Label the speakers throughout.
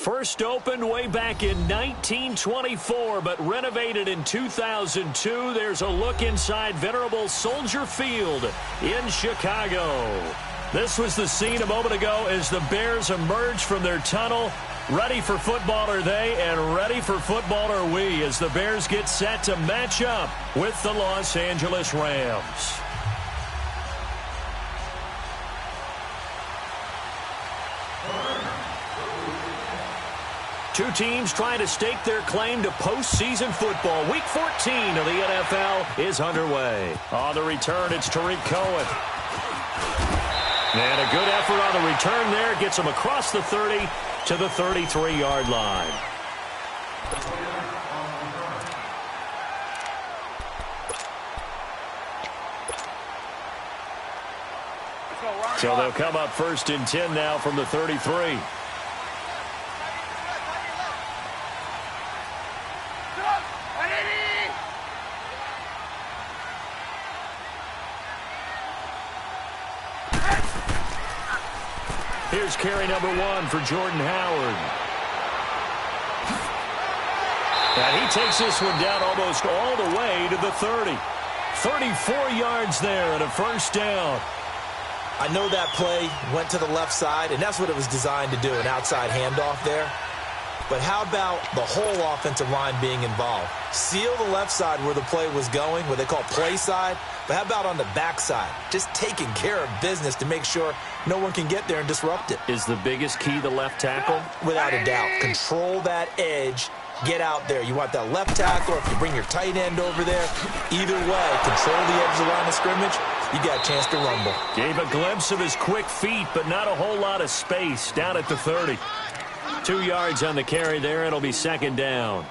Speaker 1: First opened way back in 1924, but renovated in 2002. There's a look inside venerable Soldier Field in Chicago. This was the scene a moment ago as the Bears emerged from their tunnel. Ready for football are they, and ready for football are we, as the Bears get set to match up with the Los Angeles Rams. Two teams trying to stake their claim to postseason football. Week 14 of the NFL is underway. On the return, it's Tariq Cohen. And a good effort on the return there. Gets him across the 30 to the 33-yard line. So they'll come up first and 10 now from the 33. Here's carry number 1 for Jordan Howard. And he takes this one down almost all the way to the 30. 34 yards there and a first down.
Speaker 2: I know that play went to the left side, and that's what it was designed to do, an outside handoff there. But how about the whole offensive line being involved? Seal the left side where the play was going, what they call play side. But how about on the backside? Just taking care of business to make sure no one can get there and disrupt it.
Speaker 1: Is the biggest key the left tackle?
Speaker 2: Without a doubt. Control that edge. Get out there. You want that left tackle, or if you bring your tight end over there, either way, control the edge of the line of scrimmage, you got a chance to rumble.
Speaker 1: Gave a glimpse of his quick feet, but not a whole lot of space down at the 30. 2 yards on the carry there. It'll be second down.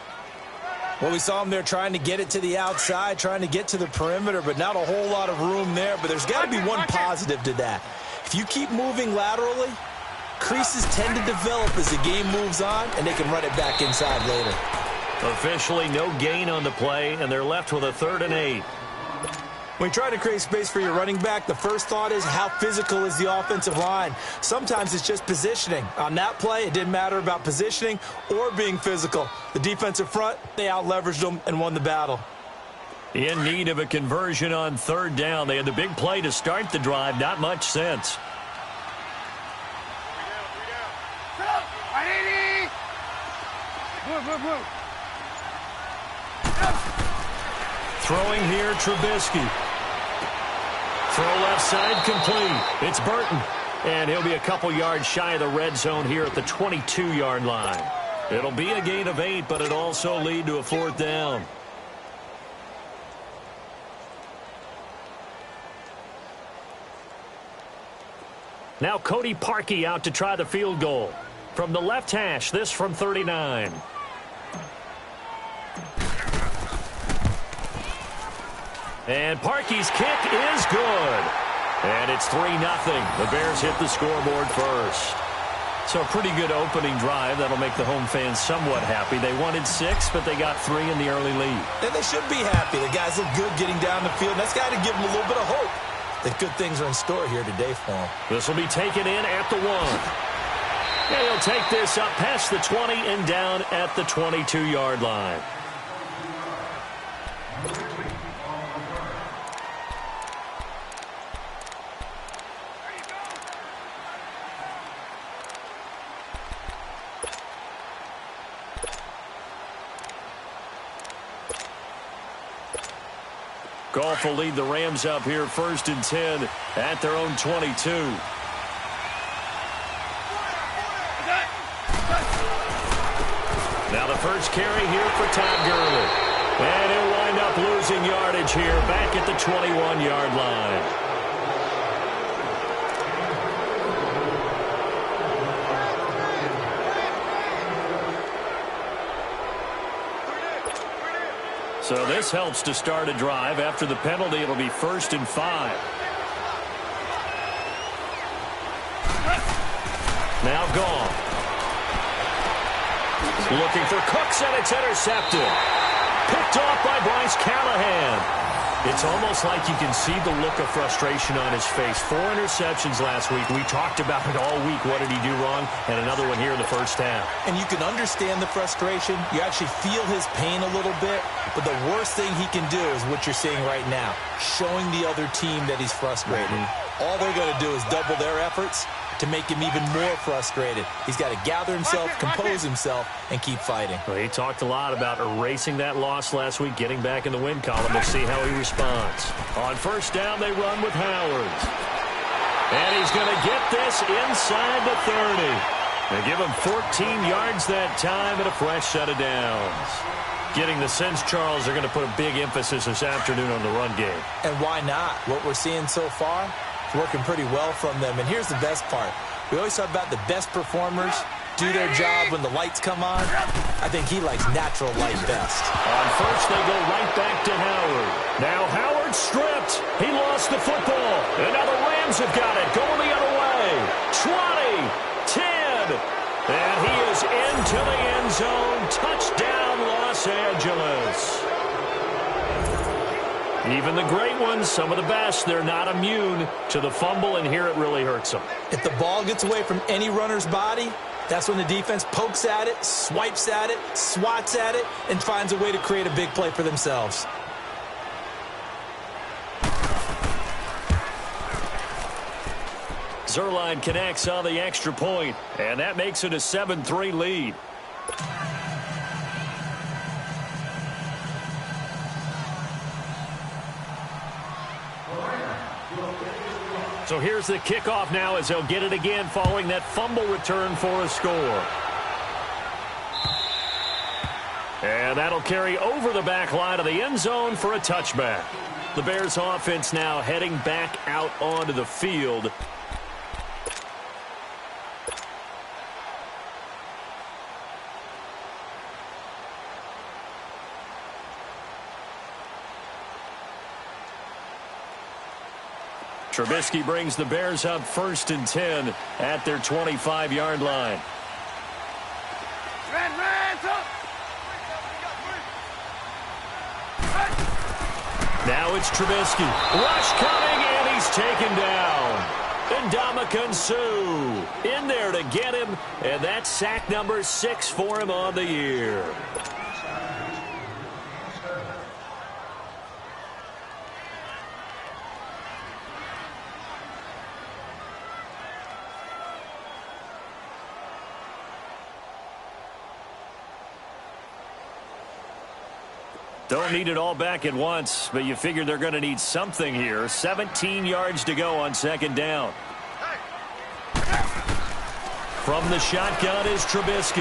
Speaker 2: Well, we saw him there trying to get it to the outside, trying to get to the perimeter, but not a whole lot of room there. But there's got to be one positive to that. If you keep moving laterally, creases tend to develop as the game moves on, and they can run it back inside later.
Speaker 1: Officially no gain on the play, and they're left with a 3rd and 8.
Speaker 2: When you try to create space for your running back, the first thought is how physical is the offensive line. Sometimes it's just positioning. On that play, it didn't matter about positioning or being physical. The defensive front, they out-leveraged them and won the battle.
Speaker 1: In need of a conversion on 3rd down. They had the big play to start the drive. Not much sense. Throwing here, Trubisky. Throw left side complete. It's Burton. And he'll be a couple yards shy of the red zone here at the 22-yard line. It'll be a gain of 8, but it'll also lead to a 4th down. Now Cody Parkey out to try the field goal. From the left hash, this from 39. And Parkey's kick is good. And it's 3-0. The Bears hit the scoreboard first. So a pretty good opening drive. That'll make the home fans somewhat happy. They wanted 6, but they got 3 in the early lead.
Speaker 2: And they should be happy. The guys look good getting down the field. That's got to give them a little bit of hope that good things are in store here today for them.
Speaker 1: This will be taken in at the 1. And he'll take this up past the 20 and down at the 22-yard line. Goff will lead the Rams up here 1st and 10 at their own 22. Now the first carry here for Todd Gurley. And he'll wind up losing yardage here back at the 21-yard line. So this helps to start a drive. After the penalty, it'll be 1st and 5. Now Goff. Looking for Cooks, and it's intercepted. Picked off by Bryce Callahan. It's almost like you can see the look of frustration on his face. 4 interceptions last week. We talked about it all week. What did he do wrong? And another one here in the first half.
Speaker 2: And you can understand the frustration. You actually feel his pain a little bit. But the worst thing he can do is what you're seeing right now, showing the other team that he's frustrated. All they're going to do is double their efforts to make him even more frustrated. He's got to gather himself, compose himself, and keep fighting.
Speaker 1: Well, he talked a lot about erasing that loss last week, getting back in the win column. We'll see how he responds. On first down, they run with Howard. And he's going to get this inside the 30. They give him 14 yards that time and a fresh set of downs. Getting the sense, Charles, they're going to put a big emphasis this afternoon on the run game.
Speaker 2: And why not? What we're seeing so far, it's working pretty well from them. And here's the best part. We always talk about the best performers do their job when the lights come on. I think he likes natural light best.
Speaker 1: On first, they go right back to Howard. Now Howard stripped. He lost the football. And now the Rams have got it. Going the other way. 20, 10. And he is into the end zone. Touchdown, Los Angeles. Even the great ones, some of the best, they're not immune to the fumble, and here it really hurts them.
Speaker 2: If the ball gets away from any runner's body, that's when the defense pokes at it, swipes at it, swats at it, and finds a way to create a big play for themselves.
Speaker 1: Zerline connects on the extra point, and that makes it a 7-3 lead. So here's the kickoff now as they'll get it again following that fumble return for a score. And that'll carry over the back line of the end zone for a touchback. The Bears offense now heading back out onto the field. Trubisky brings the Bears up 1st and 10 at their 25-yard line. Now it's Trubisky. Rush coming, and he's taken down. Ndamukong Suh in there to get him, and that's sack number 6 for him on the year. Don't need it all back at once, but you figure they're going to need something here. 17 yards to go on 2nd down. From the shotgun is Trubisky.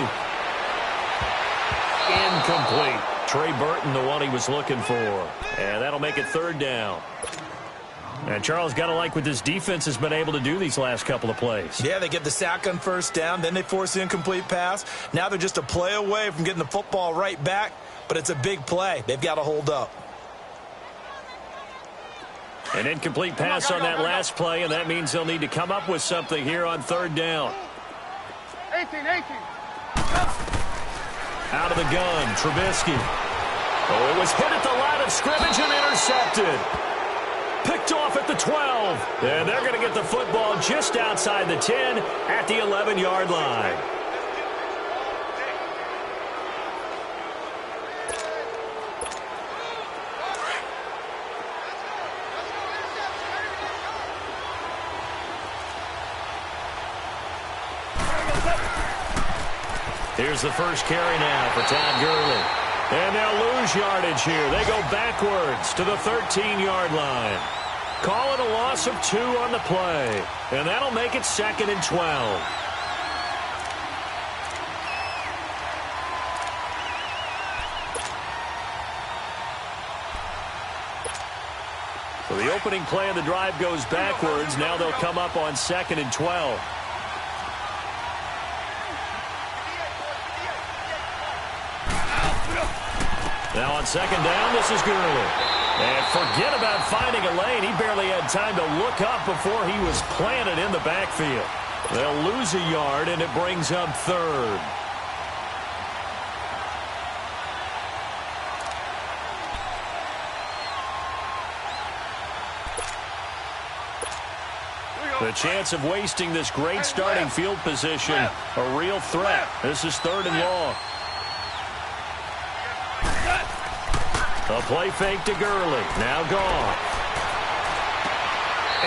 Speaker 1: Incomplete. Trey Burton, the one he was looking for. And that'll make it 3rd down. And Charles, got to like what this defense has been able to do these last couple of plays.
Speaker 2: Yeah, they get the sack on 1st down, then they force the incomplete pass. Now they're just a play away from getting the football right back. But it's a big play. They've got to hold up.
Speaker 1: An incomplete pass on that last play, and that means they'll need to come up with something here on 3rd down.
Speaker 3: 18.
Speaker 1: Out of the gun, Trubisky. Oh, it was hit at the line of scrimmage and intercepted. Picked off at the 12. And they're going to get the football just outside the 10 at the 11-yard line. Here's the first carry now for Todd Gurley. And they'll lose yardage here. They go backwards to the 13-yard line. Call it a loss of 2 on the play. And that'll make it 2nd and 12. So the opening play of the drive goes backwards. Now they'll come up on 2nd and 12. Now on 2nd down, this is Gurley. And forget about finding a lane. He barely had time to look up before he was planted in the backfield. They'll lose a yard, and it brings up 3rd. The chance of wasting this great starting field position, a real threat. This is 3rd and long. A play fake to Gurley. Now gone.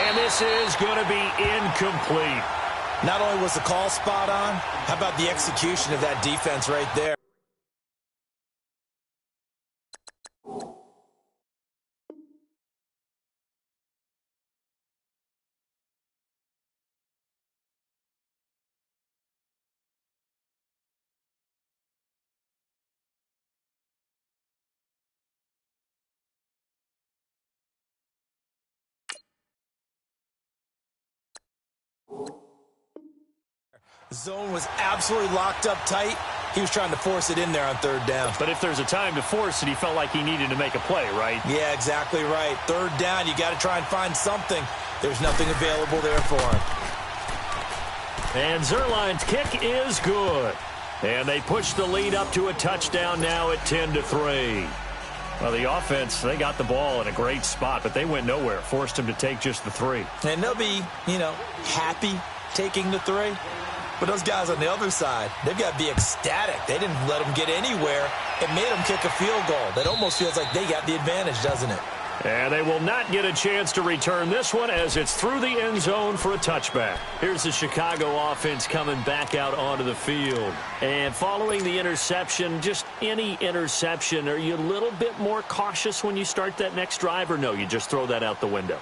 Speaker 1: And this is going to be incomplete.
Speaker 2: Not only was the call spot on, how about the execution of that defense right there? The zone was absolutely locked up tight. He was trying to force it in there on 3rd down.
Speaker 1: But if there's a time to force it, he felt like he needed to make a play, right?
Speaker 2: Yeah, exactly right. 3rd down, you got to try and find something. There's nothing available there for him.
Speaker 1: And Zuerlein's kick is good. And they push the lead up to a touchdown now at 10-3. Well, the offense, they got the ball in a great spot, but they went nowhere. Forced him to take just the 3.
Speaker 2: And they'll be, happy taking the 3. But those guys on the other side, they've got to be ecstatic. They didn't let them get anywhere. It made them kick a field goal. That almost feels like they got the advantage, doesn't it?
Speaker 1: And they will not get a chance to return this one as it's through the end zone for a touchback. Here's the Chicago offense coming back out onto the field. And following the interception, just any interception, are you a little bit more cautious when you start that next drive, or no, you just throw that out the window?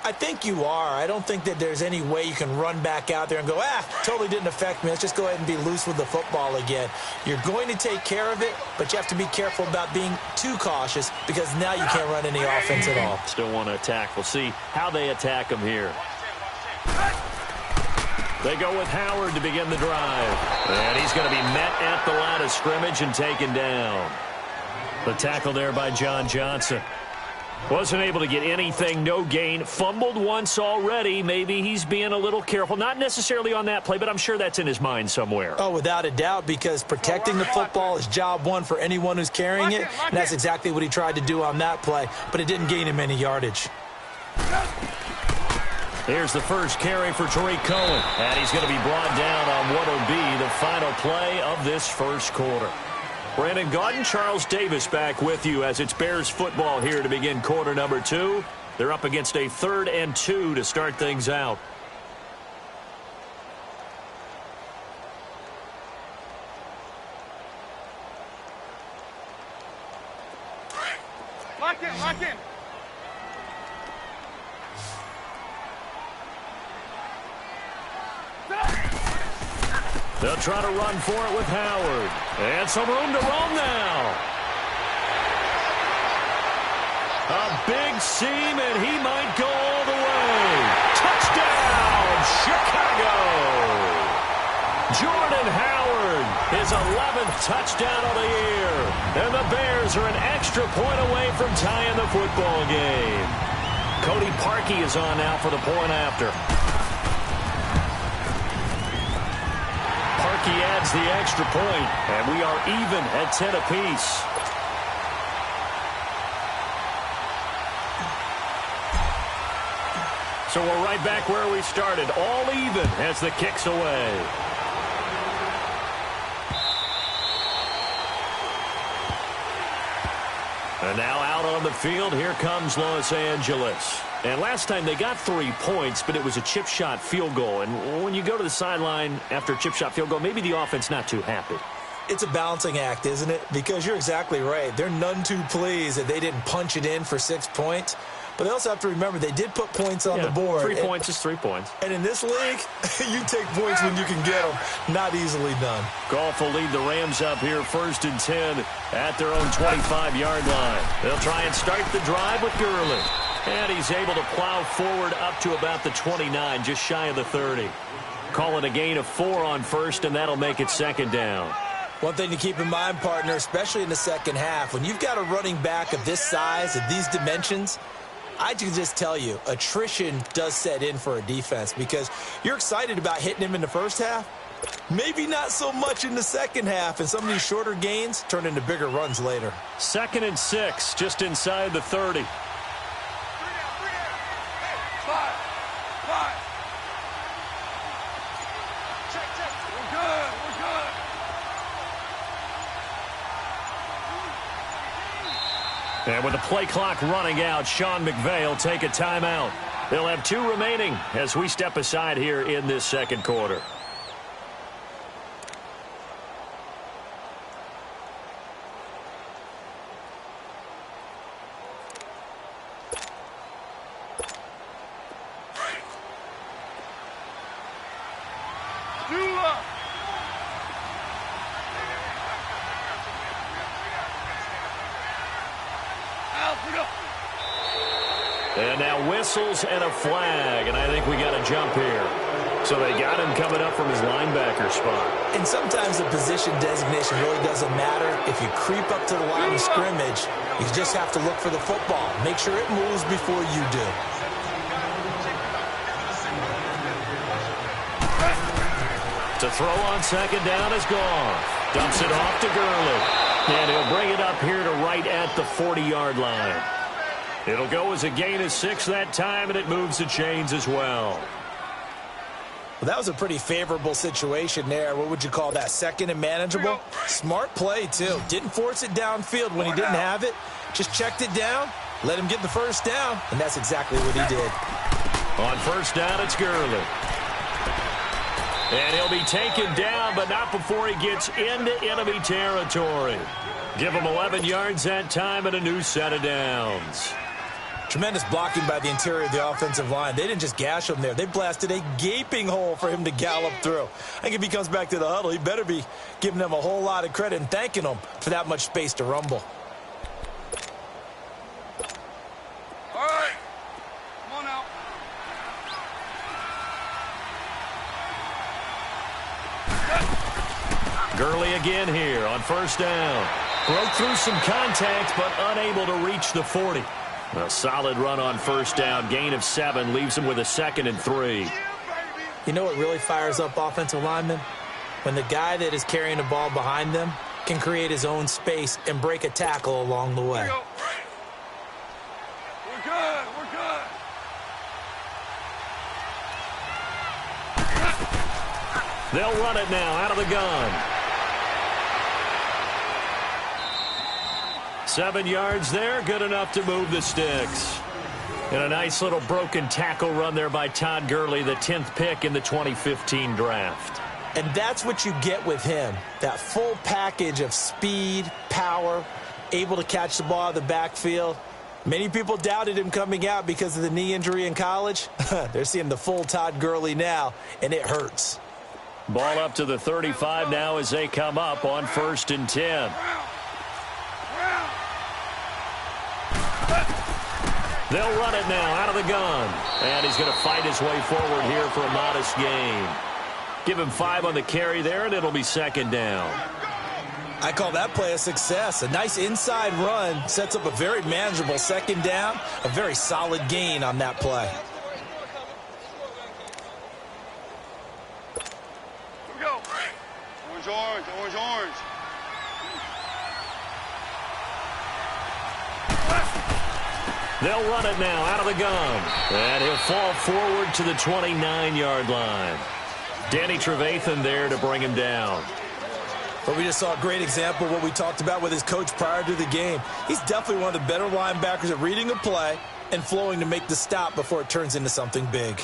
Speaker 2: I think you are. I don't think that there's any way you can run back out there and go, totally didn't affect me. Let's just go ahead and be loose with the football again. You're going to take care of it, but you have to be careful about being too cautious because now you can't run any offense at all.
Speaker 1: Still want to attack. We'll see how they attack him here. They go with Howard to begin the drive. And he's going to be met at the line of scrimmage and taken down. The tackle there by John Johnson. Wasn't able to get anything, no gain. Fumbled once already. Maybe he's being a little careful. Not necessarily on that play, but I'm sure that's in his mind somewhere.
Speaker 2: Oh, without a doubt, because protecting the football is job one for anyone who's carrying it. And that's exactly what he tried to do on that play, but it didn't gain him any yardage.
Speaker 1: Here's the first carry for Tariq Cohen. And he's going to be brought down on what will be the final play of this first quarter. Brandon Gaudin, Charles Davis back with you as it's Bears football here to begin quarter number 2. They're up against a 3rd and 2 to start things out.
Speaker 3: Lock in.
Speaker 1: They'll try to run for it with Howard. And some room to roam now. A big seam, and he might go all the way. Touchdown, Chicago! Jordan Howard, his 11th touchdown of the year. And the Bears are an extra point away from tying the football game. Cody Parkey is on now for the point after. He adds the extra point, and we are even at 10 apiece. So we're right back where we started, all even as the kick's away. And now out on the field, here comes Los Angeles. And last time they got 3 points, but it was a chip shot field goal. And when you go to the sideline after a chip shot field goal, maybe the offense not too happy.
Speaker 2: It's a balancing act, isn't it? Because you're exactly right. They're none too pleased that they didn't punch it in for 6 points. But they also have to remember they did put points on the board.
Speaker 1: 3 points is 3 points.
Speaker 2: And in this league, you take points when you can get them. Not easily done.
Speaker 1: Goff will lead the Rams up here 1st and 10 at their own 25-yard line. They'll try and start the drive with Gurley. And he's able to plow forward up to about the 29, just shy of the 30. Call it a gain of 4 on first, and that'll make it 2nd down.
Speaker 2: One thing to keep in mind, partner, especially in the second half, when you've got a running back of this size, of these dimensions, I can just tell you, attrition does set in for a defense because you're excited about hitting him in the first half. Maybe not so much in the second half, and some of these shorter gains turn into bigger runs later.
Speaker 1: 2nd and 6, just inside the 30. And with the play clock running out, Sean McVay will take a timeout. They'll have 2 remaining as we step aside here in this second quarter.
Speaker 2: And now whistles and a flag, and I think we got a jump here.
Speaker 1: So they got him coming up from his linebacker spot.
Speaker 2: And sometimes the position designation really doesn't matter. If you creep up to the line of scrimmage, you just have to look for the football. Make sure it moves before you do.
Speaker 1: To throw on second down is gone. Dumps it off to Gurley. And he'll bring it up here to right at the 40-yard line. It'll go as a gain of 6 that time, and it moves the chains as well.
Speaker 2: Well, that was a pretty favorable situation there. What would you call that? Second and manageable? Smart play, too. Didn't force it downfield when he didn't have it. Just checked it down, let him get the first down, and that's exactly what he did.
Speaker 1: On first down, it's Gurley. And he'll be taken down, but not before he gets into enemy territory. Give him 11 yards that time and a new set of downs.
Speaker 2: Tremendous blocking by the interior of the offensive line. They didn't just gash him there. They blasted a gaping hole for him to gallop through. I think if he comes back to the huddle, he better be giving them a whole lot of credit and thanking them for that much space to rumble.
Speaker 3: All right. Come on now.
Speaker 1: Gurley again here on first down. Broke through some contact, but unable to reach the 40. A solid run on first down. Gain of 7 leaves him with a 2nd and 3.
Speaker 2: You know what really fires up offensive linemen? When the guy that is carrying the ball behind them can create his own space and break a tackle along the way.
Speaker 3: We're good. We're good.
Speaker 1: They'll run it now out of the gun. 7 yards there, good enough to move the sticks. And a nice little broken tackle run there by Todd Gurley, the 10th pick in the 2015 draft.
Speaker 2: And that's what you get with him, that full package of speed, power, able to catch the ball out of the backfield. Many people doubted him coming out because of the knee injury in college. They're seeing the full Todd Gurley now, and it hurts.
Speaker 1: Ball up to the 35 now as they come up on 1st and 10. They'll run it now out of the gun. And he's going to fight his way forward here for a modest gain. Give him 5 on the carry there, and it'll be 2nd down.
Speaker 2: I call that play a success. A nice inside run sets up a very manageable 2nd down. A very solid gain on that play.
Speaker 3: Here we go. Orange, orange, orange, orange.
Speaker 1: They'll run it now out of the gun. And he'll fall forward to the 29-yard line. Danny Trevathan there to bring him down.
Speaker 2: But we just saw a great example of what we talked about with his coach prior to the game. He's definitely one of the better linebackers at reading a play and flowing to make the stop before it turns into something big.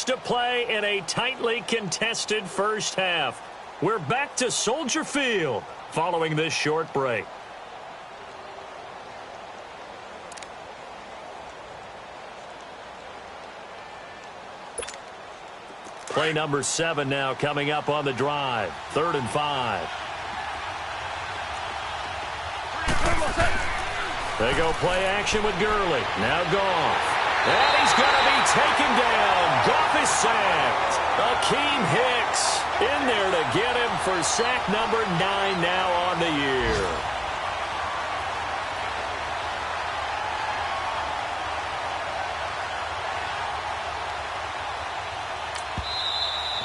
Speaker 1: To play in a tightly contested first half. We're back to Soldier Field following this short break. Play number 7 now coming up on the drive. 3rd and 5. They go play action with Gurley. Now Goff. And he's going to be taken down. Goff is sacked. Akeem Hicks in there to get him for sack number 9 now on the year.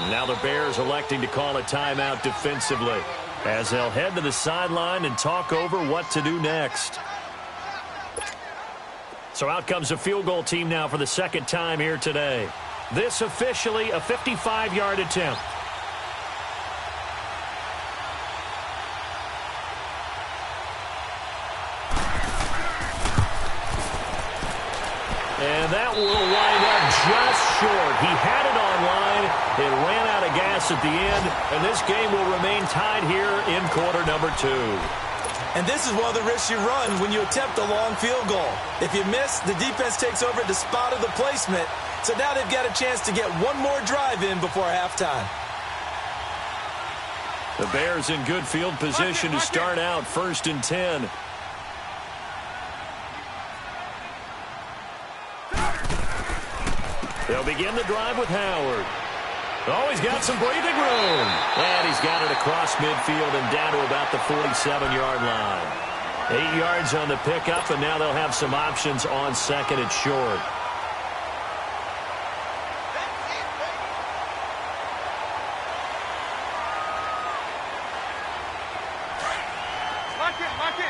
Speaker 1: Now the Bears electing to call a timeout defensively. as they'll head to the sideline and talk over what to do next. So out comes a field goal team now for the second time here today. This officially a 55-yard attempt. And that will wind up just short. He had it on line. It ran out of gas at the end, and this game will remain tied here in quarter number 2.
Speaker 2: And this is one of the risks you run when you attempt a long field goal. If you miss, the defense takes over at the spot of the placement. So now they've got a chance to get one more drive in before halftime.
Speaker 1: The Bears in good field position to start out 1st and 10. They'll begin the drive with Howard. Oh, he's got some breathing room. And he's got it across midfield and down to about the 47-yard line. 8 yards on the pickup, and now they'll have some options on second and short.
Speaker 3: Lock in.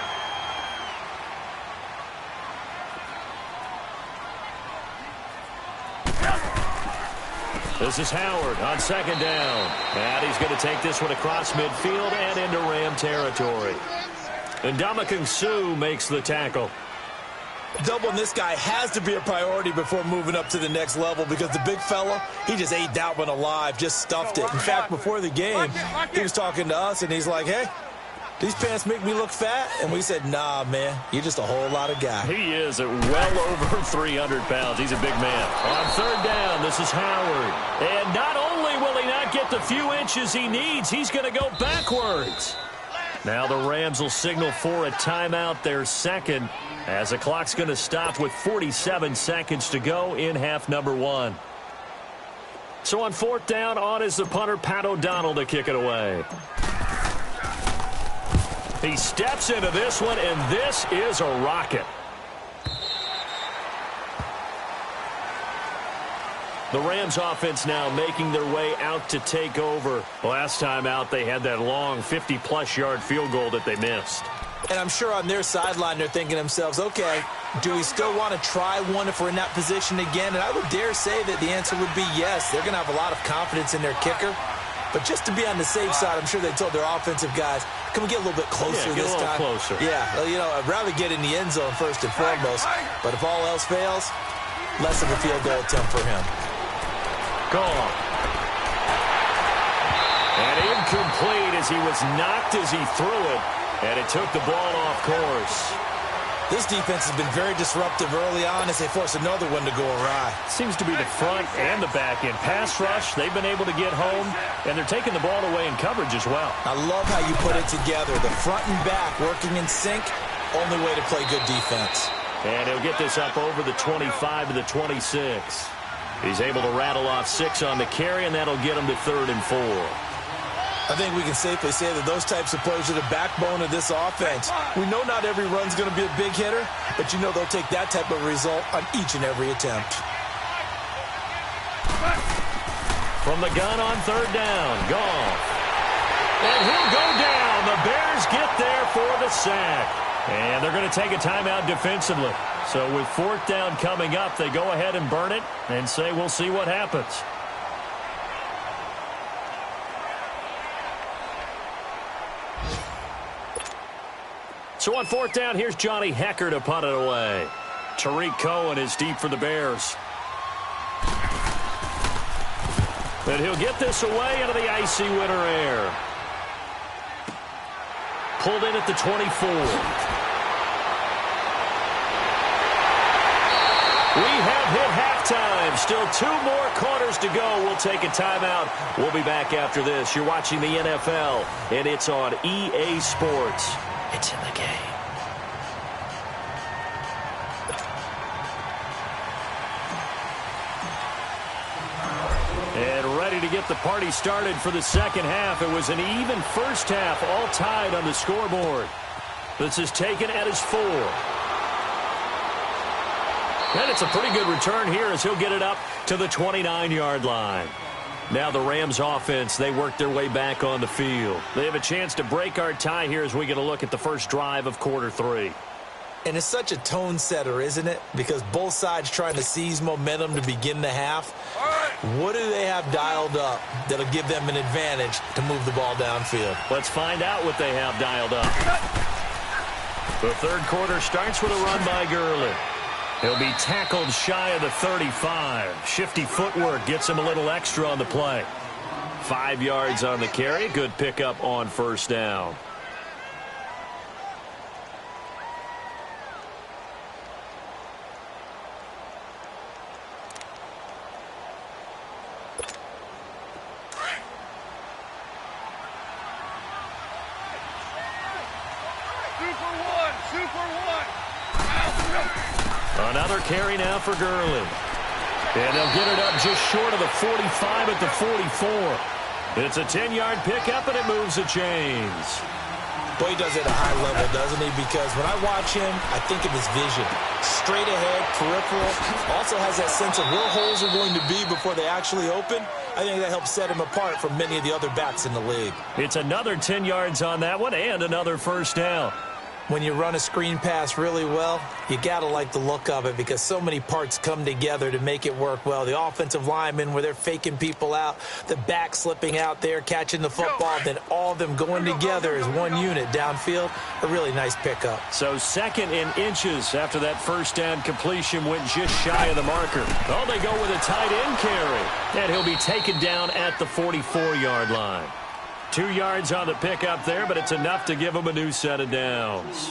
Speaker 1: This is Howard on second down. And he's going to take this one across midfield and into Ram territory. And Ndamukong Suh makes the tackle.
Speaker 2: Doubling this guy has to be a priority before moving up to the next level because the big fella, he just ate that one alive, just stuffed it. In fact, before the game, he was talking to us, and he's like, hey, these pants make me look fat? And we said, nah, man, you're just a whole lot of guy.
Speaker 1: He is at well over 300 pounds. He's a big man. On third down, this is Howard. And not only will he not get the few inches he needs, he's going to go backwards. Now the Rams will signal for a timeout, their second, as the clock's going to stop with 47 seconds to go in half number 1. So on fourth down, on is the punter, Pat O'Donnell, to kick it away. He steps into this one, and this is a rocket. The Rams offense now making their way out to take over. Last time out, they had that long 50-plus yard field goal that they missed.
Speaker 2: And I'm sure on their sideline they're thinking to themselves, okay, do we still want to try one if we're in that position again? And I would dare say that the answer would be yes. They're going to have a lot of confidence in their kicker. But just to be on the safe side, I'm sure they told their offensive guys, can we get a little bit closer this time?
Speaker 1: Closer.
Speaker 2: Yeah, well, you know, I'd rather get in the end zone first and foremost. But if all else fails, less of a field goal attempt for him.
Speaker 1: Gone. And incomplete as he was knocked as he threw it. And it took the ball off course.
Speaker 2: This defense has been very disruptive early on as they force another one to go awry.
Speaker 1: Seems to be the front and the back end. Pass rush, they've been able to get home, and they're taking the ball away in coverage as well.
Speaker 2: I love how you put it together. The front and back working in sync, only way to play good defense.
Speaker 1: And he'll get this up over the 25 to the 26. He's able to rattle off 6 on the carry, and that'll get him to 3rd and 4.
Speaker 2: I think we can safely say that those types of plays are the backbone of this offense. We know not every run's going to be a big hitter, but you know they'll take that type of result on each and every attempt.
Speaker 1: From the gun on third down, Goff. And he'll go down. The Bears get there for the sack. And they're going to take a timeout defensively. So with fourth down coming up, they go ahead and burn it and say we'll see what happens. So on fourth down, here's Johnny Hecker to punt it away. Tariq Cohen is deep for the Bears. And he'll get this away into the icy winter air. Pulled in at the 24. We have hit halftime. Still 2 more quarters to go. We'll take a timeout. We'll be back after this. You're watching the NFL, and it's on EA Sports. It's in the game. And ready to get the party started for the second half. It was an even first half, all tied on the scoreboard. This is taken at his 4. And it's a pretty good return here as he'll get it up to the 29-yard line. Now the Rams offense, they work their way back on the field. They have a chance to break our tie here as we get a look at the first drive of quarter 3.
Speaker 2: And it's such a tone setter, isn't it? Because both sides trying to seize momentum to begin the half. What do they have dialed up that'll give them an advantage to move the ball downfield?
Speaker 1: Let's find out what they have dialed up. The third quarter starts with a run by Gurley. He'll be tackled shy of the 35. Shifty footwork gets him a little extra on the play. 5 yards on the carry. Good pickup on first down. Another carry now for Gurley. And they'll get it up just short of the 45 at the 44. It's a 10-yard pickup, and it moves the chains.
Speaker 2: Boy, he does it at a high level, doesn't he? Because when I watch him, I think of his vision. Straight ahead, peripheral. Also has that sense of where holes are going to be before they actually open. I think that helps set him apart from many of the other backs in the league.
Speaker 1: It's another 10 yards on that one and another first down.
Speaker 2: When you run a screen pass really well, you got to like the look of it because so many parts come together to make it work well. The offensive linemen where they're faking people out, the back slipping out there, catching the football, then all of them going together as one unit downfield. A really nice pickup.
Speaker 1: So 2nd and inches after that first down completion went just shy of the marker. Oh, they go with a tight end carry. And he'll be taken down at the 44-yard line. 2 yards on the pickup there, but it's enough to give them a new set of downs.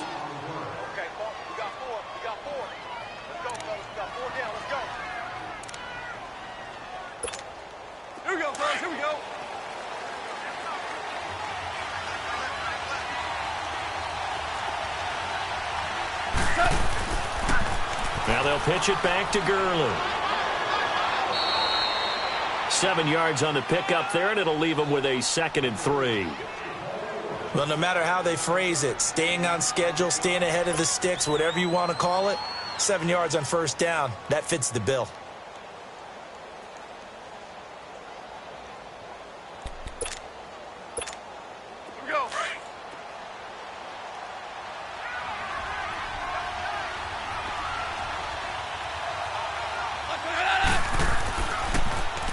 Speaker 3: Okay, we got 4. We got 4. Let's go, fellas. We got 4 down. Let's go. Here we go, fellas. Here we go.
Speaker 1: Now they'll pitch it back to Gurley. 7 yards on the pickup there, and it'll leave them with a 2nd and 3.
Speaker 2: Well, no matter how they phrase it, staying on schedule, staying ahead of the sticks, whatever you want to call it, 7 yards on first down, that fits the bill.
Speaker 3: Here we go.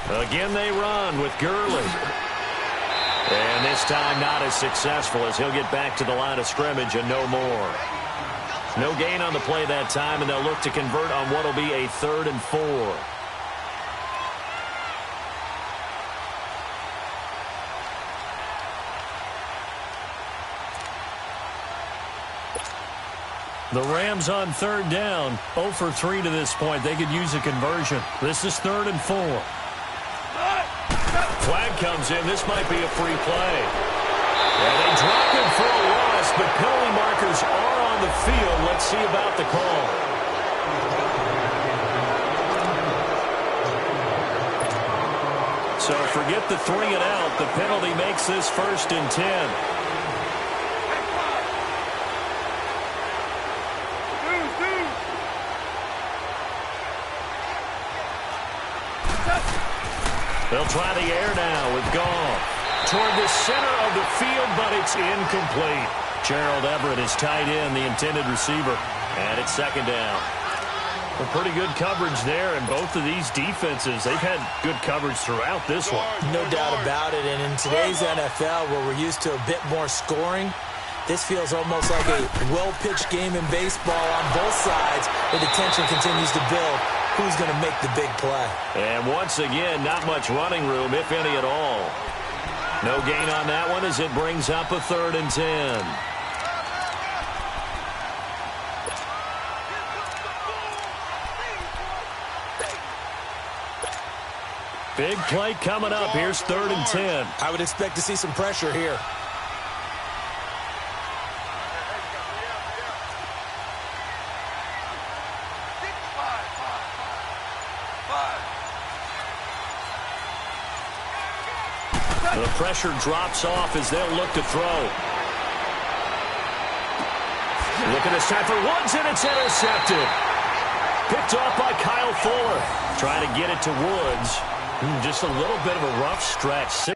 Speaker 1: Again they run with Gurley. And this time not as successful as he'll get back to the line of scrimmage and no more. No gain on the play that time, and they'll look to convert on what will be a 3rd and 4. The Rams on 3rd down, 0 for 3 to this point. They could use a conversion. This is 3rd and 4. Flag comes in. This might be a free play. And they drop him for a loss, but penalty markers are on the field. Let's see about the call. So forget the 3 and out. The penalty makes this 1st and 10. They'll try the air now with Goff. Toward the center of the field, but it's incomplete. Gerald Everett is tied in, the intended receiver. And it's 2nd down. Well, pretty good coverage there, and both of these defenses, they've had good coverage throughout this one.
Speaker 2: No doubt about it, and in today's NFL, where we're used to a bit more scoring, this feels almost like a well-pitched game in baseball on both sides, where the tension continues to build. Who's going to make the big play?
Speaker 1: And once again, not much running room, if any at all. No gain on that one as it brings up a 3rd and 10. Big play coming up. Here's 3rd and 10.
Speaker 2: I would expect to see some pressure here.
Speaker 1: The pressure drops off as they'll look to throw. Look at this time for Woods, and it's intercepted. Picked off by Kyle Fuller. Trying to get it to Woods. Just a little bit of a rough stretch. 6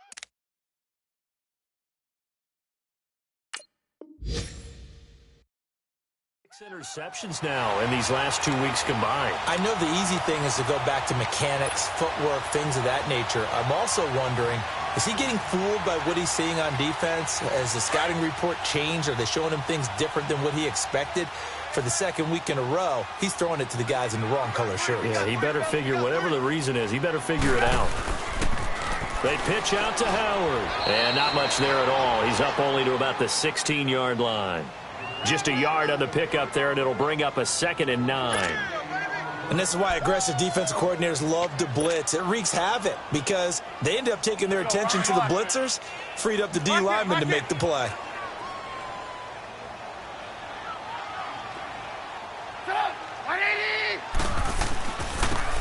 Speaker 1: interceptions now in these last 2 weeks combined.
Speaker 2: I know the easy thing is to go back to mechanics, footwork, things of that nature. I'm also wondering, is he getting fooled by what he's seeing on defense? Has the scouting report changed? Are they showing him things different than what he expected? For the second week in a row, he's throwing it to the guys in the wrong color shirts.
Speaker 1: Yeah, he better figure, whatever the reason is, he better figure it out. They pitch out to Howard. And not much there at all. He's up only to about the 16-yard line. Just a yard on the pickup there, and it'll bring up a 2nd and 9.
Speaker 2: And this is why aggressive defensive coordinators love to blitz. It wreaks havoc because they end up taking their attention to the blitzers, freed up the D lineman to make the play.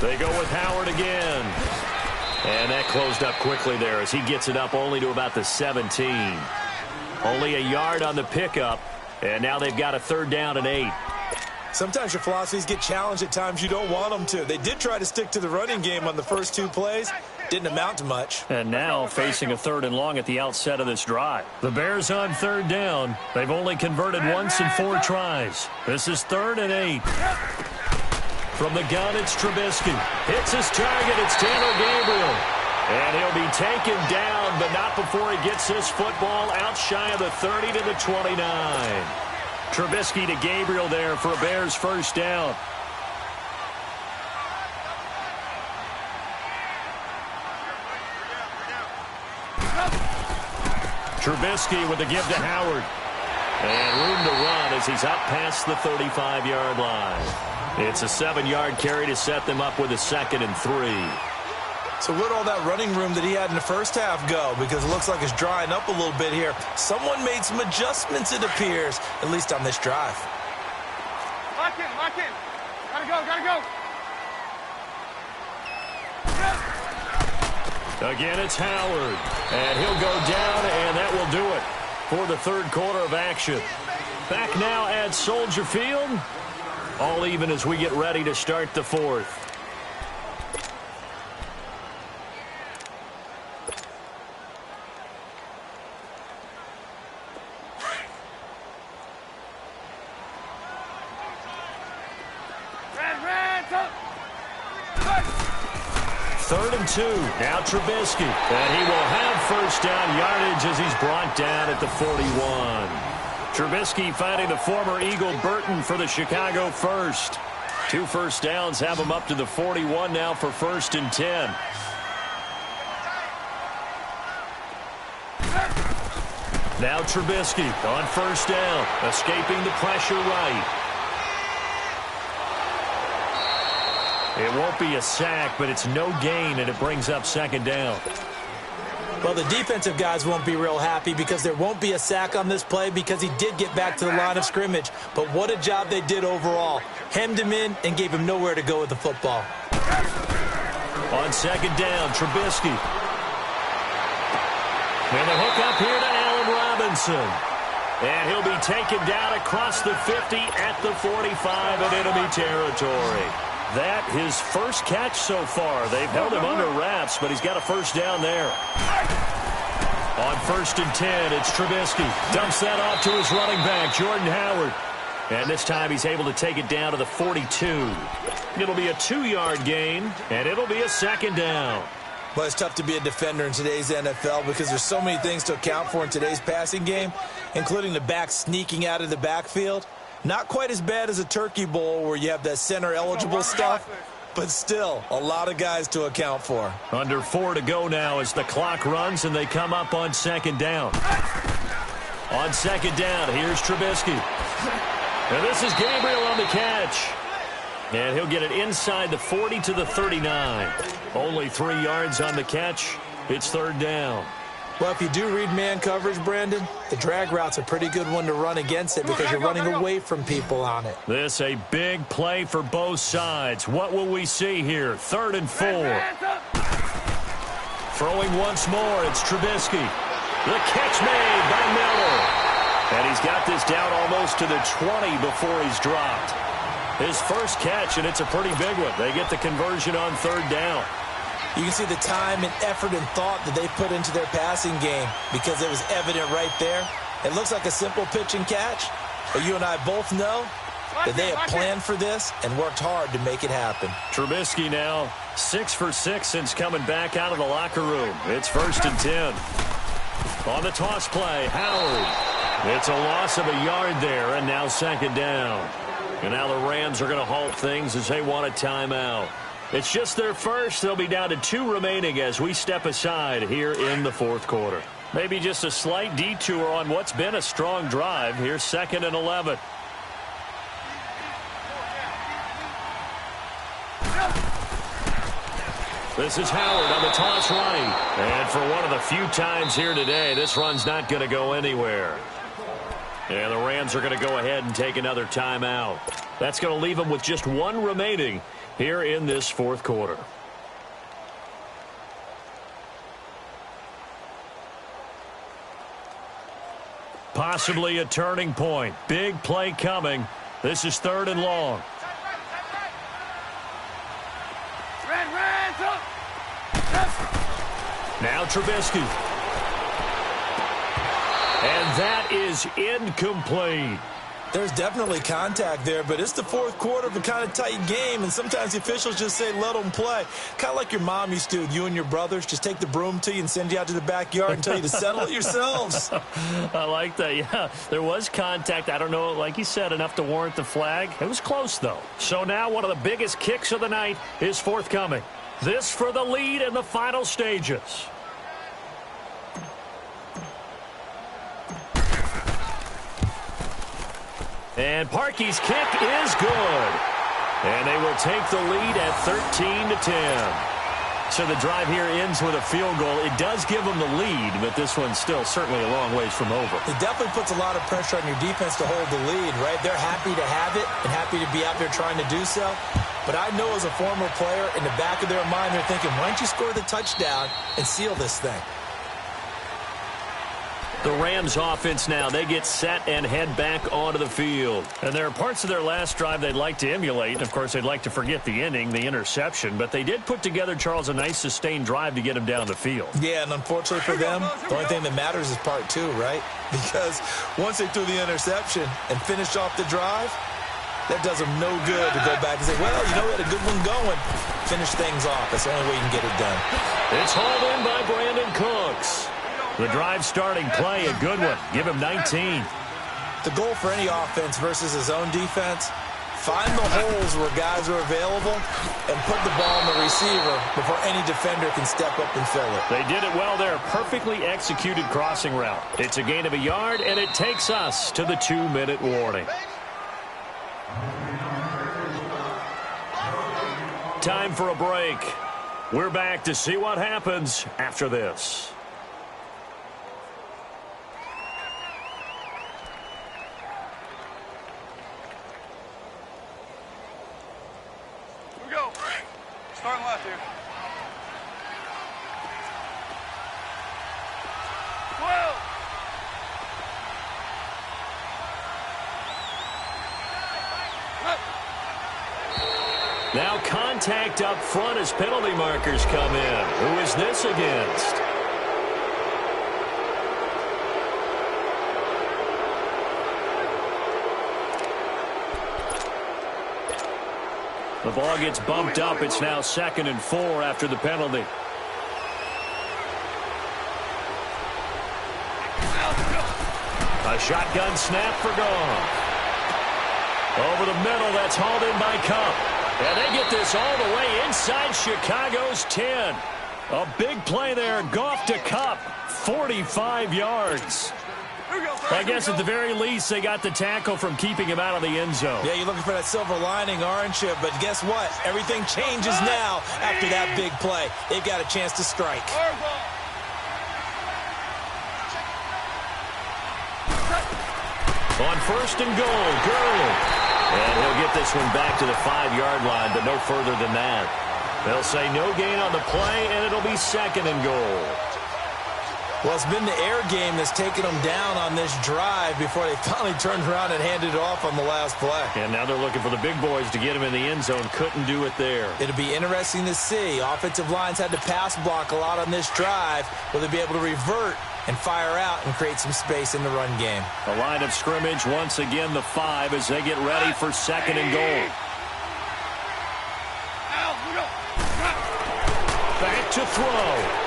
Speaker 1: They go with Howard again. And that closed up quickly there as he gets it up only to about the 17. Only a yard on the pickup, and now they've got a 3rd down and 8.
Speaker 2: Sometimes your philosophies get challenged at times you don't want them to. They did try to stick to the running game on the first 2 plays. Didn't amount to much.
Speaker 1: And now facing a 3rd and long at the outset of this drive. The Bears on 3rd down. They've only converted once in 4 tries. This is 3rd and 8. From the gun, it's Trubisky. Hits his target. It's Taylor Gabriel. And he'll be taken down, but not before he gets this football out shy of the 30 to the 29. Trubisky to Gabriel there for a Bears 1st down. Trubisky with the give to Howard. And room to run as he's up past the 35-yard line. It's a 7-yard carry to set them up with a 2nd and 3.
Speaker 2: So where'd all that running room that he had in the first half go? Because it looks like it's drying up a little bit here. Someone made some adjustments, it appears, at least on this drive.
Speaker 3: Lock in, lock in. Gotta go, gotta go.
Speaker 1: Again, it's Howard. And he'll go down, and that will do it for the 3rd quarter of action. Back now at Soldier Field. All even as we get ready to start the 4th. Third and 2. Now Trubisky. And he will have 1st down yardage as he's brought down at the 41. Trubisky finding the former Eagle Burton for the Chicago 1st. 2 1st downs have him up to the 41 now for 1st and 10. Now Trubisky on 1st down, escaping the pressure right. It won't be a sack, but it's no gain, and it brings up 2nd down.
Speaker 2: Well, the defensive guys won't be real happy because there won't be a sack on this play because he did get back to the line of scrimmage. But what a job they did overall. Hemmed him in and gave him nowhere to go with the football.
Speaker 1: On 2nd down, Trubisky. And the hook up here to Allen Robinson. And he'll be taken down across the 50 at the 45 in enemy territory. That his 1st catch so far. They've held him under wraps, but he's got a 1st down there. On 1st and 10, it's Trubisky. Dumps that off to his running back, Jordan Howard. And this time he's able to take it down to the 42. It'll be a 2-yard gain, and it'll be a 2nd down.
Speaker 2: Well, it's tough to be a defender in today's NFL because there's so many things to account for in today's passing game, including the back sneaking out of the backfield. Not quite as bad as a turkey bowl where you have that center-eligible stuff, but still a lot of guys to account for.
Speaker 1: Under 4 to go now as the clock runs and they come up on 2nd down. On 2nd down, here's Trubisky. And this is Gabriel on the catch. And he'll get it inside the 40 to the 39. Only 3 yards on the catch. It's 3rd down.
Speaker 2: Well, if you do read man coverage, Brandon, the drag route's a pretty good one to run against it because you're running away from people on it.
Speaker 1: This a big play for both sides. What will we see here? 3rd and 4. Throwing once more, it's Trubisky. The catch made by Miller. And he's got this down almost to the 20 before he's dropped. His 1st catch, and it's a pretty big one. They get the conversion on 3rd down.
Speaker 2: You can see the time and effort and thought that they put into their passing game because it was evident right there. It looks like a simple pitch and catch, but you and I both know that they have planned for this and worked hard to make it happen.
Speaker 1: Trubisky now 6 for 6 since coming back out of the locker room. It's 1st and 10. On the toss play, Howard. It's a loss of a yard there, and now 2nd down. And now the Rams are going to halt things as they want a timeout. It's just their first. They'll be down to 2 remaining as we step aside here in the 4th quarter. Maybe just a slight detour on what's been a strong drive. Here's 2nd and 11. This is Howard on the toss right. And for one of the few times here today, this run's not going to go anywhere. And the Rams are going to go ahead and take another timeout. That's going to leave them with just 1 remaining here in this 4th quarter. Possibly a turning point. Big play coming. This is 3rd and long. Now Trubisky. And that is incomplete.
Speaker 2: There's definitely contact there, but it's the 4th quarter of a kind of tight game, and sometimes the officials just say let them play. Kind of like your mom used to, you and your brothers, just take the broom to you and send you out to the backyard and tell you to settle it yourselves.
Speaker 1: I like that, yeah. There was contact. I don't know, like you said, enough to warrant the flag. It was close, though. So now one of the biggest kicks of the night is forthcoming. This for the lead in the final stages. And Parkey's kick is good. And they will take the lead at 13-10. So the drive here ends with a field goal. It does give them the lead, but this one's still certainly a long ways from over.
Speaker 2: It definitely puts a lot of pressure on your defense to hold the lead, right? They're happy to have it and happy to be out there trying to do so. But I know as a former player, in the back of their mind, they're thinking, why don't you score the touchdown and seal this thing?
Speaker 1: The Rams offense now, they get set and head back onto the field. And there are parts of their last drive they'd like to emulate. Of course, they'd like to forget the inning, the interception. But they did put together, Charles, a nice sustained drive to get him down the field.
Speaker 2: Yeah, and unfortunately for them, the only thing that matters is part 2, right? Because once they threw the interception and finished off the drive, that does them no good to go back and say, well, you know, we had a good one going. Finish things off. That's the only way you can get it done.
Speaker 1: It's hauled in by Brandon Cooks. The drive starting play, a good one. Give him 19.
Speaker 2: The goal for any offense versus his own defense, find the holes where guys are available and put the ball on the receiver before any defender can step up and fill it.
Speaker 1: They did it well there. Perfectly executed crossing route. It's a gain of a yard, and it takes us to the 2-minute warning. Time for a break. We're back to see what happens after this.
Speaker 3: Here we go. Starting left here. 12.
Speaker 1: Now contact up front as penalty markers come in. Who is this against? The ball gets bumped up. It's now 2nd and 4 after the penalty. A shotgun snap for Goff. Over the middle, that's hauled in by Kupp. And they get this all the way inside Chicago's 10. A big play there. Goff to Kupp. 45 yards. I guess at the very least, they got the tackle from keeping him out of the end zone.
Speaker 2: Yeah, you're looking for that silver lining, aren't you? But guess what? Everything changes now after that big play. They've got a chance to strike.
Speaker 1: On 1st and goal, Gurley. And he'll get this one back to the 5-yard line, but no further than that. They'll say no gain on the play, and it'll be 2nd and goal.
Speaker 2: Well, it's been the air game that's taken them down on this drive before they finally turned around and handed it off on the last play.
Speaker 1: And now they're looking for the big boys to get him in the end zone. Couldn't do it there.
Speaker 2: It'll be interesting to see. Offensive lines had to pass block a lot on this drive. Will they be able to revert and fire out and create some space in the run game?
Speaker 1: The line of scrimmage, once again, the 5 as they get ready for 2nd and goal. Back to throw.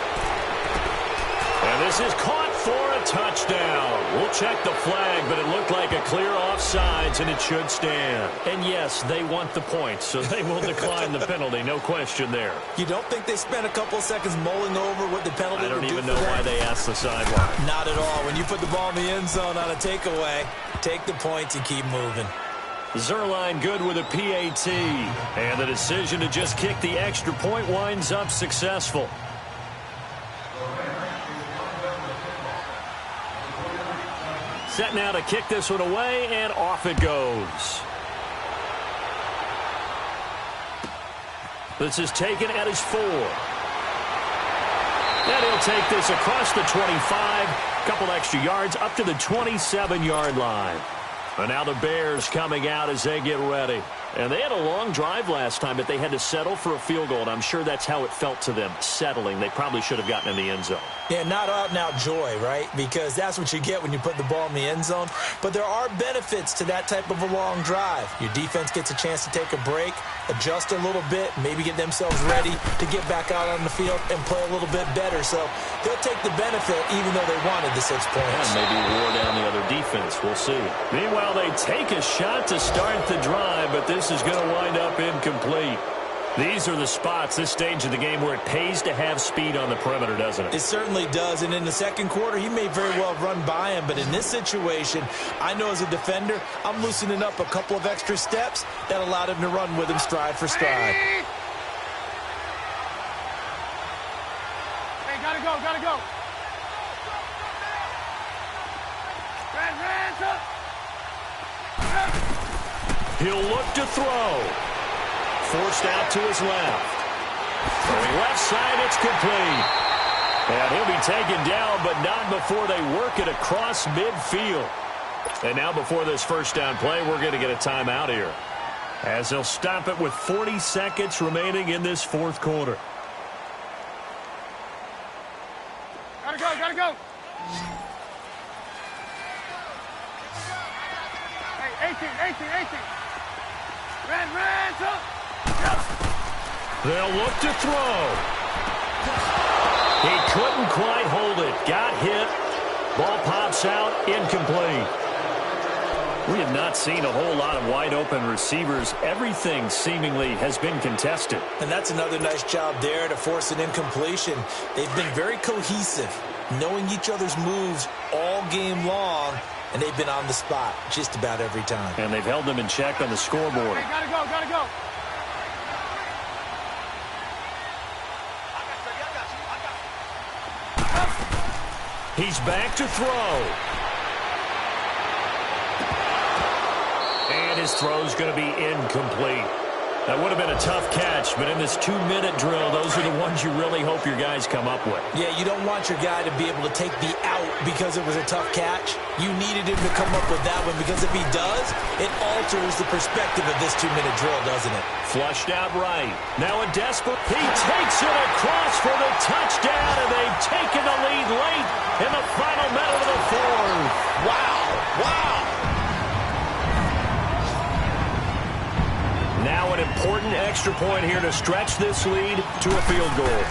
Speaker 1: And this is caught for a touchdown. We'll check the flag, but it looked like a clear offsides, and it should stand. And yes, they want the points, so they will decline the penalty. No question there.
Speaker 2: You don't think they spent a couple of seconds mulling over what the penalty would do?
Speaker 1: I don't even know why they asked the sideline.
Speaker 2: Not at all. When you put the ball in the end zone on a takeaway, take the points and keep moving.
Speaker 1: Zerline good with a PAT. And the decision to just kick the extra point winds up successful. Set now to kick this one away, and off it goes. This is taken at his 4. And he'll take this across the 25. Couple extra yards up to the 27-yard line. And now the Bears coming out as they get ready. And they had a long drive last time, but they had to settle for a field goal. And I'm sure that's how it felt to them, settling. They probably should have gotten in the end zone.
Speaker 2: Yeah, not out-and-out joy, right? Because that's what you get when you put the ball in the end zone. But there are benefits to that type of a long drive. Your defense gets a chance to take a break, adjust a little bit, maybe get themselves ready to get back out on the field and play a little bit better. So they'll take the benefit even though they wanted the 6 points.
Speaker 1: Yeah, maybe wore down the other defense. We'll see. Meanwhile, they take a shot to start the drive, but this is going to wind up incomplete. These are the spots, this stage of the game, where it pays to have speed on the perimeter, doesn't it?
Speaker 2: It certainly does, and in the second quarter, he may very well run by him, but in this situation, I know as a defender, I'm loosening up a couple of extra steps that allowed him to run with him stride for stride.
Speaker 3: Hey, gotta go.
Speaker 1: He'll look to throw. Forced out to his left. Going left side, it's complete. And he'll be taken down, but not before they work it across midfield. And now before this first down play, we're going to get a timeout here, as they'll stop it with 40 seconds remaining in this fourth quarter.
Speaker 3: Gotta go. Hey, 18. Ran,
Speaker 1: They'll look to throw. He couldn't quite hold it. Got hit. Ball pops out. Incomplete. We have not seen a whole lot of wide-open receivers. Everything seemingly has been contested.
Speaker 2: And that's another nice job there to force an incompletion. They've been very cohesive, knowing each other's moves all game long, and they've been on the spot just about every time.
Speaker 1: And they've held them in check on the scoreboard.
Speaker 3: Hey, gotta go.
Speaker 1: He's back to throw. And his throw's going to be incomplete. That would have been a tough catch, but in this 2-minute drill, those are the ones you really hope your guys come up with.
Speaker 2: Yeah, you don't want your guy to be able to take the out because it was a tough catch. You needed him to come up with that one, because if he does, it alters the perspective of this 2-minute drill, doesn't it?
Speaker 1: Flushed out right. Now a desperate. He takes it across for the touchdown, and they've taken the lead late in the final minute of the fourth.
Speaker 2: Wow.
Speaker 1: Now an important extra point here to stretch this lead to a field goal.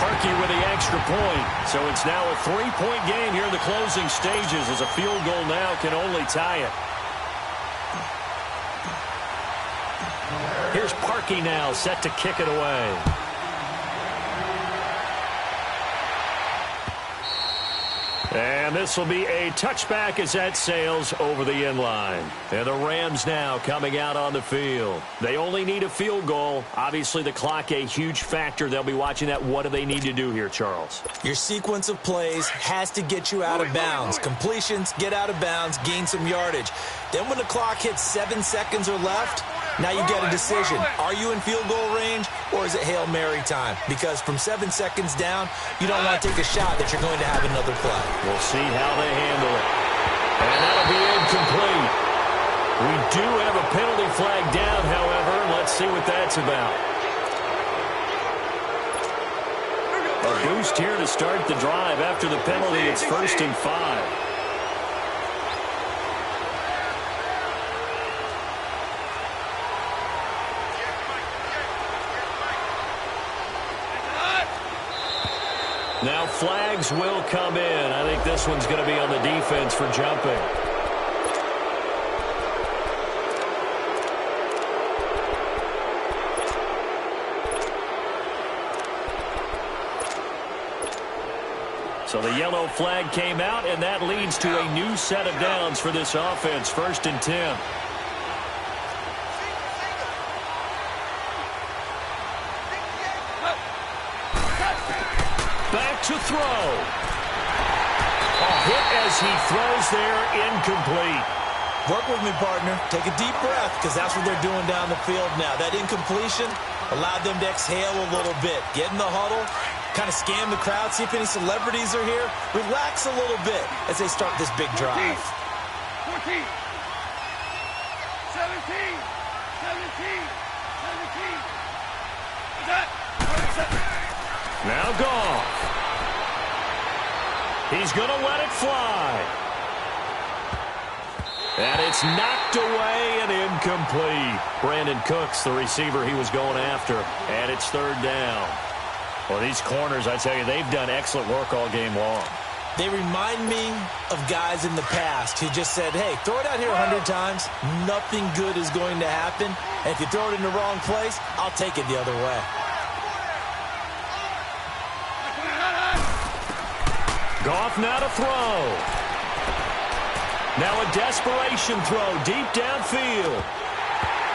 Speaker 1: Parkey with the extra point. So it's now a 3-point game here in the closing stages, as a field goal now can only tie it. Here's Parkey now, set to kick it away. And this will be a touchback as that sails over the end line. And the Rams now coming out on the field. They only need a field goal. Obviously, the clock a huge factor. They'll be watching that. What do they need to do here, Charles?
Speaker 2: Your sequence of plays has to get you out of bounds. Completions, get out of bounds, gain some yardage. Then when the clock hits 7 seconds or left, Now you get a decision. Are you in field goal range, or is it Hail Mary time? Because from 7 seconds down, you don't want to take a shot that you're going to have another play.
Speaker 1: We'll see how they handle it. And that'll be incomplete. We do have a penalty flag down, however. Let's see what that's about. A boost here to start the drive. After the penalty, it's 1st and 5. Now flags will come in. I think this one's going to be on the defense for jumping. So the yellow flag came out, and that leads to a new set of downs for this offense. 1st and 10. Back to throw. A hit as he throws there, incomplete.
Speaker 2: Work with me, partner. Take a deep breath, because that's what they're doing down the field now. That incompletion allowed them to exhale a little bit. Get in the huddle, kind of scan the crowd, see if any celebrities are here. Relax a little bit as they start this big drive.
Speaker 3: 14, 17, 17.
Speaker 1: Now Goff. He's going to let it fly. And it's knocked away and incomplete. Brandon Cooks, the receiver he was going after. And it's 3rd down. Well, these corners, I tell you, they've done excellent work all game long.
Speaker 2: They remind me of guys in the past who just said, hey, throw it out here 100 times. Nothing good is going to happen. And if you throw it in the wrong place, I'll take it the other way.
Speaker 1: Goff now to throw. Now a desperation throw deep downfield.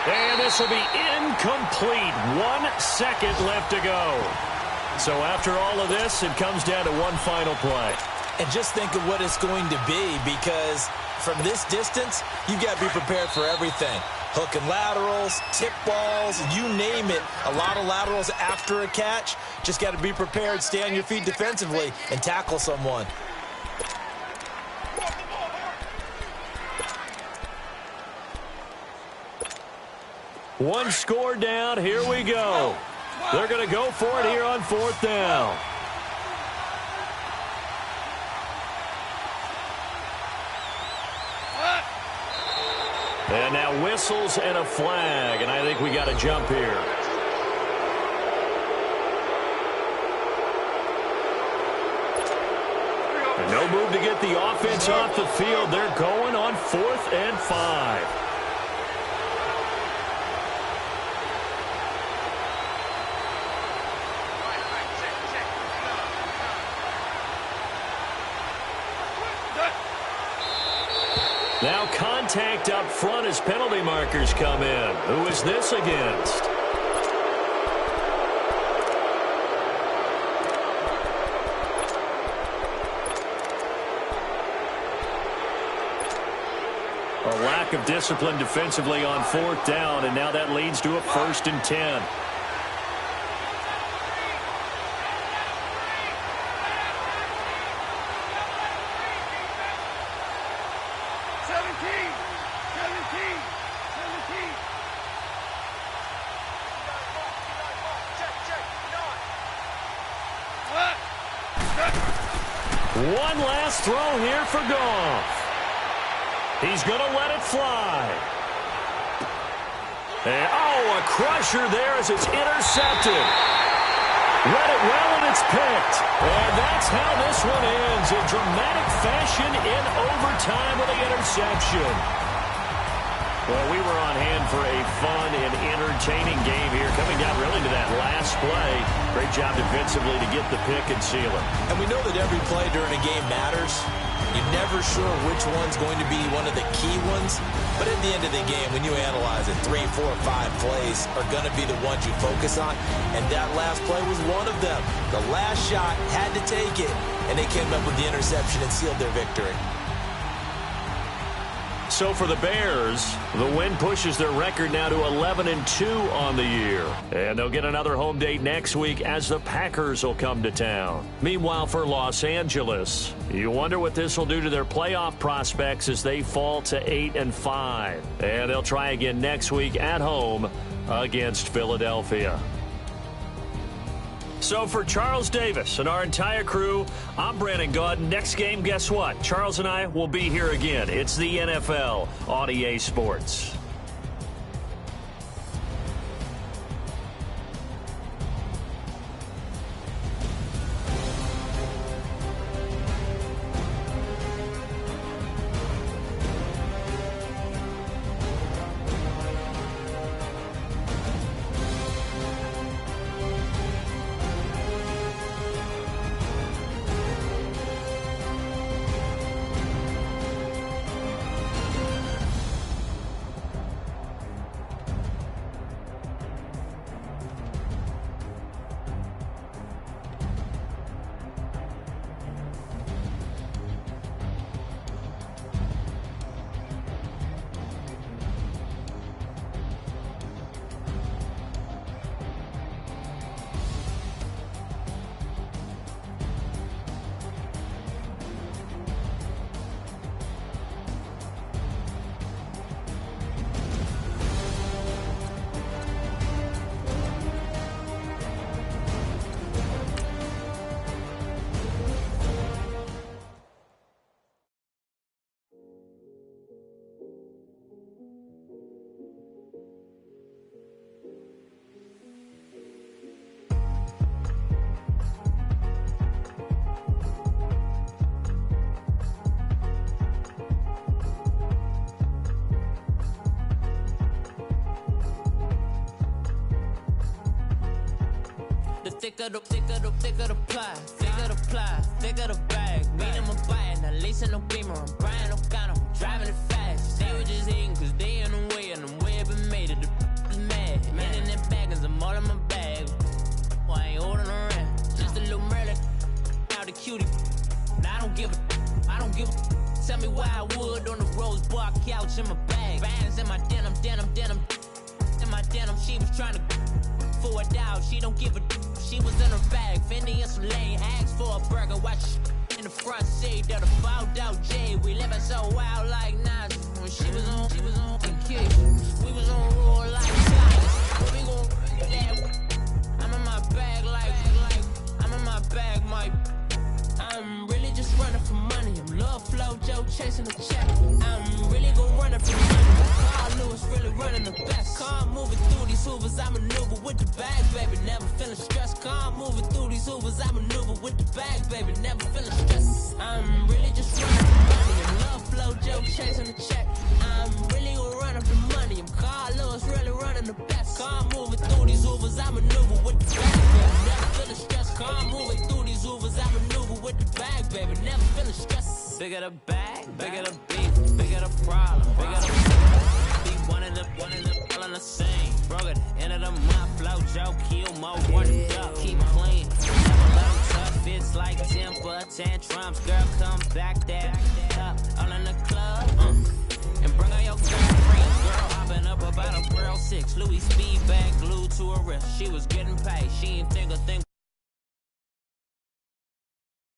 Speaker 1: And this will be incomplete. 1 second left to go. So after all of this, it comes down to one final play.
Speaker 2: And just think of what it's going to be, because from this distance, you've got to be prepared for everything. Hook and laterals, tip balls, you name it. A lot of laterals after a catch. Just got to be prepared, stay on your feet defensively, and tackle someone.
Speaker 1: One score down. Here we go. They're going to go for it here on 4th down. And now whistles and a flag, and I think we got a jump here. And no move to get the offense off the field. They're going on 4th and 5. Now contact up front as penalty markers come in. Who is this against? A lack of discipline defensively on 4th down, and now that leads to a 1st and 10. One last throw here for Goff. He's going to let it fly. And, a crusher there as it's intercepted. Read it well, and it's picked. And that's how this one ends. In dramatic fashion in overtime with the interception. Well, we were on hand for a fun and entertaining game here, coming down really to that last play. Great job defensively to get the pick and seal it.
Speaker 2: And we know that every play during a game matters. You're never sure which one's going to be one of the key ones. But at the end of the game, when you analyze it, 3, 4, 5 plays are going to be the ones you focus on. And that last play was one of them. The last shot had to take it, and they came up with the interception and sealed their victory.
Speaker 1: So for the Bears, the win pushes their record now to 11-2 on the year. And they'll get another home date next week as the Packers will come to town. Meanwhile, for Los Angeles, you wonder what this will do to their playoff prospects as they fall to 8-5. And they'll try again next week at home against Philadelphia. So for Charles Davis and our entire crew, I'm Brandon Gaud. Next game, guess what? Charles and I will be here again. It's the NFL on EA Sports.
Speaker 4: Thicker the ply, thicker the bag. Meet them a bite, now lace in the beamer. I'm Brian O'Connor, driving it fast. They were just hating cause they in the way, and the way I've been made it, the is mad. Man in that bag, cause I'm all in my bag. Well, I ain't holding around, just a little Merlin. Now the cutie, now I don't give a. Tell me why I would on the rose bar couch in my bag. Bands in my denim. In my denim, she was trying to for it out, she don't give a. She was in her bag, Fendi and some lane, asked for a burger, watch in the front seat, that a fouled out J. We living so wild like Nas. When she was on the kick, we was on roll like Scott. We gon' that. I'm in my bag like I'm in my bag, Mike. I'm really just running for money. I'm Love Flow Joe chasing the check. I'm really gon' run it for money. Carl Lewis really running the best. Car moving through these hoovers, I maneuver with the bag, baby. Never feeling stressed. Car moving through these hoovers, I maneuver with the bag, baby. Never feeling stressed. I'm really just running for money. I'm Love Flow Joe chasing the check. I'm really gon' run up the money. I'm Carl Lewis really running the best. Car moving through these hoovers, I maneuver with the bag, baby. Never feeling stressed. Car moving through these hoovers, I maneuver with the bag, baby. Never feeling stressed. Bigger the bag, bigger the beef, bigger the problem, bigger the be one in the all in the same. Broke at the end of the month, flow Joe, kill more, work it up, keep clean. Never let them tough, it's like temper tantrums. Girl, come back there, up, all in the club, and bring her your girlfriend. Girl, hopping up about a Pearl 6, Louis speed bag glued to her wrist. She was getting paid, she ain't think a thing.